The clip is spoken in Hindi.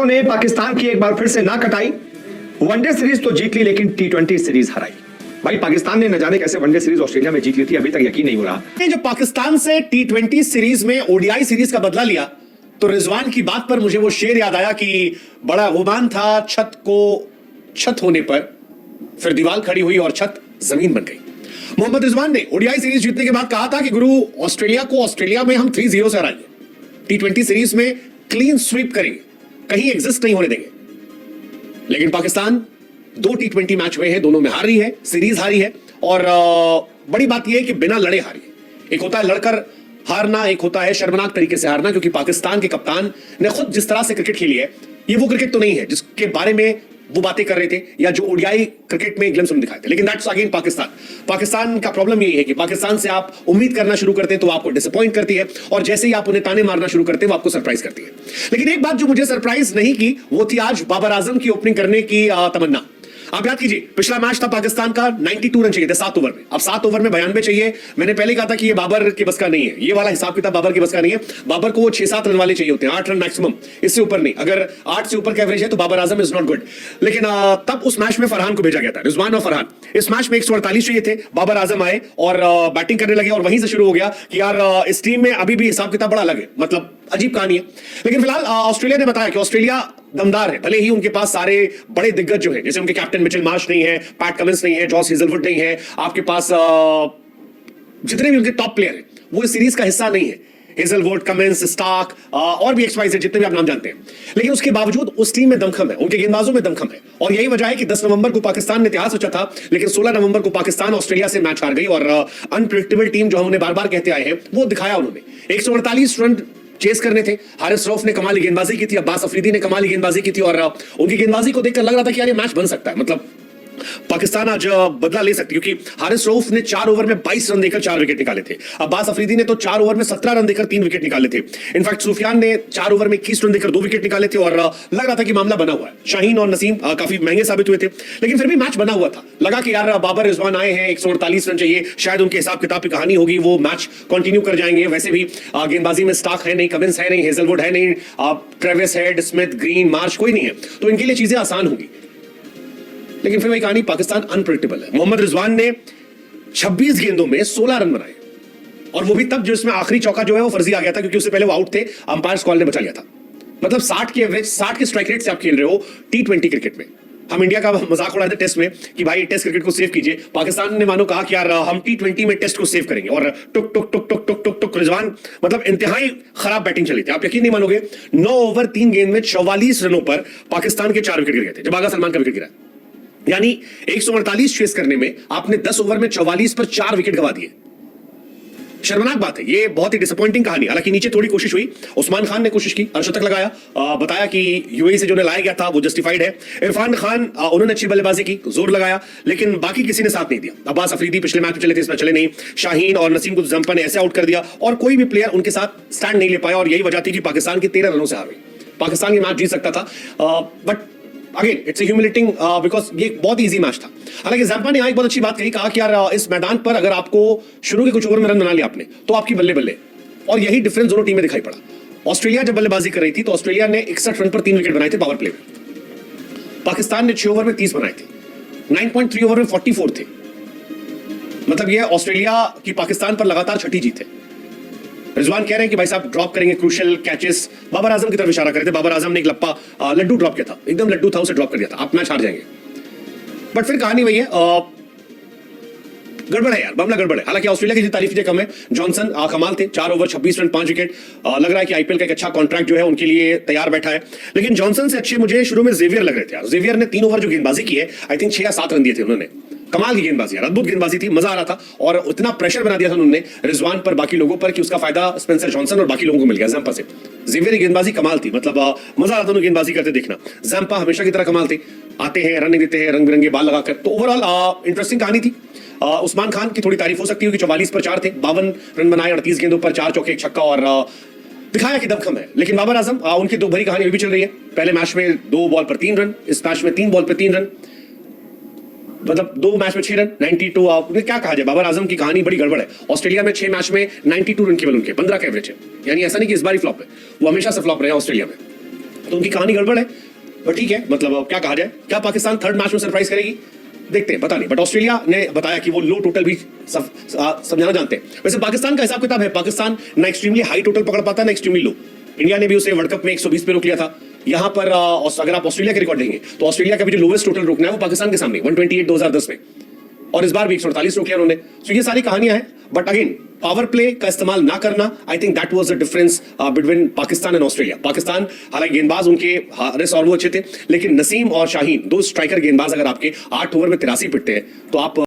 पहलवानों ने पाकिस्तान की एक बार फिर से ना कटाई। वनडे सीरीज तो जीत ली लेकिन टी20 सीरीज हराई। भाई पाकिस्तान ने न जाने कैसे वनडे सीरीज ऑस्ट्रेलिया में जीत ली थी, अभी तक यकीन नहीं हो रहा। जब पाकिस्तान से टी20 सीरीज में ओडीआई सीरीज का बदला लिया तो रिजवान की बात पर मुझे वो शेर याद आया कि बड़ा गुमान था छत होने पर, फिर दीवार खड़ी हुई और छत जमीन बन गई। मोहम्मद रिजवान ने ओडीआई सीरीज जीतने के बाद कहा था कि गुरु ऑस्ट्रेलिया को ऑस्ट्रेलिया में हम 3-0 से हराएंगे, टी20 सीरीज में क्लीन स्वीप करेंगे, कहीं एग्जिस्ट नहीं होने देंगे। लेकिन पाकिस्तान 2 टी20 मैच हुए हैं, दोनों में हारी है, सीरीज हारी है। और बड़ी बात यह है कि बिना लड़े हारी है। एक होता है लड़कर हारना, एक होता है शर्मनाक तरीके से हारना। क्योंकि पाकिस्तान के कप्तान ने खुद जिस तरह से क्रिकेट खेली है, ये वो क्रिकेट तो नहीं है जिसके बारे में वो बातें कर रहे थे या जो ओडीआई क्रिकेट में ग्लिम्स दिखाए थे। लेकिन दैट्स अगेन पाकिस्तान का प्रॉब्लम यही है कि पाकिस्तान से आप उम्मीद करना शुरू करते हैं तो आपको डिसअपॉइंट करती है, और जैसे ही आप उन्हें ताने मारना शुरू करते हैं वो आपको सरप्राइज करती है। लेकिन एक बात जो मुझे सरप्राइज नहीं की वो थी आज बाबर आजम की ओपनिंग करने की तमन्ना। आप याद कीजिए, पिछला मैच था पाकिस्तान का, 92 रन चाहिए थे 7 ओवर में। अब 7 ओवर में 92 चाहिए। मैंने पहले कहा था कि ये बाबर की बस का नहीं है, ये वाला हिसाब किताब बाबर की बस का नहीं है। बाबर को वो 6-7 रन वाले चाहिए होते हैं, 8 रन मैक्सिमम, इससे ऊपर नहीं। अगर 8 से ऊपर का एवरेज है तो Babar Azam is not good. लेकिन तब उस मैच में फरहान को भेजा गया था, रिजवान और फरहान। इस मैच में 148 चाहिए थे, बाबर आजम आए और बैटिंग करने लगे। और वहीं से शुरू हो गया कि यार इस टीम में अभी भी हिसाब किताब बड़ा अलग है, मतलब अजीब कहानी है। लेकिन फिलहाल ऑस्ट्रेलिया ने बताया कि ऑस्ट्रेलिया दमदार है, भले ही उनके पास सारे बड़े दिग्गज जो है, जैसे उनके कैप्टन मिचेल मार्श नहीं है, पैट कमिंस नहीं है, जॉस हेजलवुड नहीं है, आपके पास जितने भी उनके टॉप प्लेयर हैं वो इस सीरीज का हिस्सा नहीं है। हेजलवुड, कमिंस, स्टार्क और भी XYZ जितने भी आप नाम जानते हैं। लेकिन उसके बावजूद उस टीम में दमखम है, उनके गेंदबाजों में दमखम है। और यही वजह है कि 10 नवंबर को पाकिस्तान ने इतिहास रचा था, लेकिन 16 नवंबर को पाकिस्तान ऑस्ट्रेलिया से मैच हार गई। और अनप्रेडिक्टेबल टीम जो हम उन्हें बार बार कहते आए हैं वो दिखाया उन्होंने। 148 रन चेस करने थे। हारिस रऊफ ने कमाली गेंदबाजी की थी, अब्बास अफरीदी ने कमाली गेंदबाजी की थी। और उनकी गेंदबाजी को देखकर लग रहा था कि यार ये मैच बन सकता है, मतलब पाकिस्तान आज बदला ले सकती है। क्योंकि हारिस रऊफ ने 4 ओवर में 22 रन देकर 4 विकेट निकाले थे। अब्बास अफरीदी ने तो 4 ओवर में 17 रन देकर 3 विकेट निकाले थे। इनफैक्ट सुफियान ने 4 ओवर में 21 रन देकर 2 विकेट निकाले थे। और लग रहा था कि मामला बना हुआ है। शाहीन और नसीम काफी महंगे साबित हुए थे, लेकिन फिर भी मैच बना हुआ था। लगा कि यार बाबर रिजवान आए हैं, 148 रन चाहिए, शायद उनके हिसाब किताब की कहानी होगी, वो मैच कंटिन्यू कर जाएंगे। वैसे भी गेंदबाजी में स्टार्क है नहीं, कमिंस है नहीं, हेजलवुड है नहीं, Travis head, Smith, green, Marsh कोई नहीं है, तो इनके लिए चीजें आसान होंगी। लेकिन फिर वही कहानी, पाकिस्तान अनप्रेडिक्टेबल है। मोहम्मद रिजवान ने 26 गेंदों में 16 रन बनाए, और वो भी तब जो इसमें आखिरी चौका जो है वो फर्जी आ गया था, क्योंकि उससे पहले वो आउट थे, अंपायर्स कॉल ने बचा लिया था। मतलब 60 के एवरेज, 60 के स्ट्राइक रेट से आप खेल रहे हो टी20 क्रिकेट में। हम इंडिया का मजाक उड़ाते टेस्ट में कि भाई टेस्ट क्रिकेट को सेव कीजिए। पाकिस्तान ने मानो कहा कि यार हम टी20 में टेस्ट को सेव करेंगे, और टुक टुक टुक टुक टुक टुक टुक रिजवान, मतलब इंतहाई खराब बैटिंग चली थी। आप यकीन नहीं मानोगे, 9 ओवर 3 गेंद में 44 रनों पर पाकिस्तान के 4 विकेट गिर गए थे, जब आगा सलमान का विकेट गिरा। यानी 148 चेस करने में आपने 10 ओवर में 44 पर 4 विकेट गवा दिए। शर्मनाक बात है, ये बहुत ही डिसअपॉइंटिंग कहानी। हालांकि नीचे थोड़ी कोशिश हुई, उस्मान खान ने कोशिश की, अर्शतक लगाया, बताया कि यूएई से जो लाया गया था वो जस्टिफाइड है। इरफान खान उन्होंने अच्छी बल्लेबाजी की, जोर लगाया, लेकिन बाकी किसी ने साथ नहीं दिया। अब्बास अफरीदी पिछले मैच में चले थे, इसमें चले नहीं। शाहीन और नसीम को जंपा ने ऐसे आउट कर दिया, और कोई भी प्लेयर उनके साथ स्टैंड नहीं ले पाया। और यही वजह थी कि पाकिस्तान के 13 रनों से हार गई। पाकिस्तान ये मैच जीत सकता था, but again it's humiliating because ये बहुत इजी मैच था। हालांकि जंपा ने यहाँ एक बहुत अच्छी बात कही, कहा कि यार इस मैदान पर अगर आपको शुरू के कुछ ओवर में रन बना लिया आपने तो आपकी बल्ले बल्ले। और यही डिफरेंस दोनों टीमें दिखाई पड़ा। ऑस्ट्रेलिया जब बल्लेबाजी कर रही थी तो ऑस्ट्रेलिया ने 61 रन पर 3 विकेट बनाए थे पावर प्ले में। पाकिस्तान ने 6 ओवर में 30 बनाए थे, 9.3 ओवर में 44 थे। मतलब ये ऑस्ट्रेलिया की पाकिस्तान पर लगातार छठी जीत है। रिजवान कह रहे हैं कि भाई साहब ड्रॉप करेंगे क्रूशियल कैचेस, बाबर आजम की तरफ इशारा कर रहे थे। बाबर आजम ने एक लप्पा लड्डू ड्रॉप किया था, एकदम लड्डू था, उसे ड्रॉप कर दिया था, आप मैच हार जाएंगे। बट फिर कहानी वही है, गड़बड़ है यार, मामला गड़बड़ है। हालांकि ऑस्ट्रेलिया की तारीफ कम है। जॉनसन कमाल थे, 4 ओवर 26 रन 5 विकेट। लग रहा है कि आईपीएल का एक अच्छा कॉन्ट्रैक्ट जो है उनके लिए तैयार बैठा है। लेकिन जॉनसन से अच्छे मुझे शुरू में जेवियर लग रहे थे यार। जेवियर ने 3 ओवर जो गेंदबाजी की है, आई थिंक 6 या 7 रन दिए थे उन्होंने। कमाल की गेंदबाजी यार, अद्भुत गेंदबाजी थी, मजा आ रहा था। और उतना प्रेशर बना दिया था उन्होंने रिजवान पर, बाकी लोगों पर, कि उसका फायदा स्पेंसर जॉनसन और बाकी लोगों को मिल गया जंपा से। जेवियर की गेंदबाजी कमाल थी, मतलब मजा आ रहा था उन्हें गेंदबाजी करते देखना। जंपा हमेशा की तरह कमाल थे, आते हैं, रन देते हैं, रंग बिरंगे बाल लगाकर। तो ओवरऑल इंटरेस्टिंग कहानी थी। उस्मान खान की थोड़ी तारीफ हो सकती है कि 44 पर 4 थे, 52 रन बनाए, 38 गेंदों पर 4 चौके 1 छक्का, और दिखाया कि दमखम है। लेकिन बाबर आजम उनकी दो भरी कहानी अभी भी चल रही है। पहले मैच में 2 बॉल पर 3 रन, इस मैच में 3 बॉल पर 3 रन, मतलब 2 मैच में 6 रन, 92। क्या कहा जाए, बाबर आजम की कहानी बड़ी गड़बड़ है। ऑस्ट्रेलिया में 6 मैच में 92 रन केवल उनके, 15 का एवरेज है। यानी ऐसा नहीं कि इस बार ही फ्लॉप है, वो हमेशा से फ्लॉप रहे हैं ऑस्ट्रेलिया में। तो उनकी कहानी गड़बड़ है। पर ठीक है, मतलब अब क्या कहा जाए, क्या पाकिस्तान थर्ड मैच में सरप्राइज करेगी, देखते हैं, पता नहीं। बट ऑस्ट्रेलिया ने बताया कि वो लो टोटल भी समझाना जानते हैं। वैसे पाकिस्तान का हिसाब किताब है, पाकिस्तान ना एक्सट्रीमली हाई टोटल पकड़ पाता ना एक्सट्रीमली लो। इंडिया ने भी उसे वर्ल्ड कप में 120 पे रोक लिया था। यहां पर अगर आप ऑस्ट्रेलिया के रिकॉर्ड देंगे तो ऑस्ट्रेलिया का भी जो लोवेस्ट टोटल रोकना है वो पाकिस्तान के सामने 128 2010 में, और इस बार भी 148 रोक लिया उन्होंने। तो ये सारी कहानियां हैं। बट अगेन पावर प्ले का इस्तेमाल ना करना, I think that was the difference between Pakistan and Australia. Pakistan हालांकि गेंदबाज उनके हारिस और वो अच्छे थे, लेकिन नसीम और शाहीन दो स्ट्राइकर गेंदबाज अगर आपके 8 ओवर में 83 पिटते हैं तो आप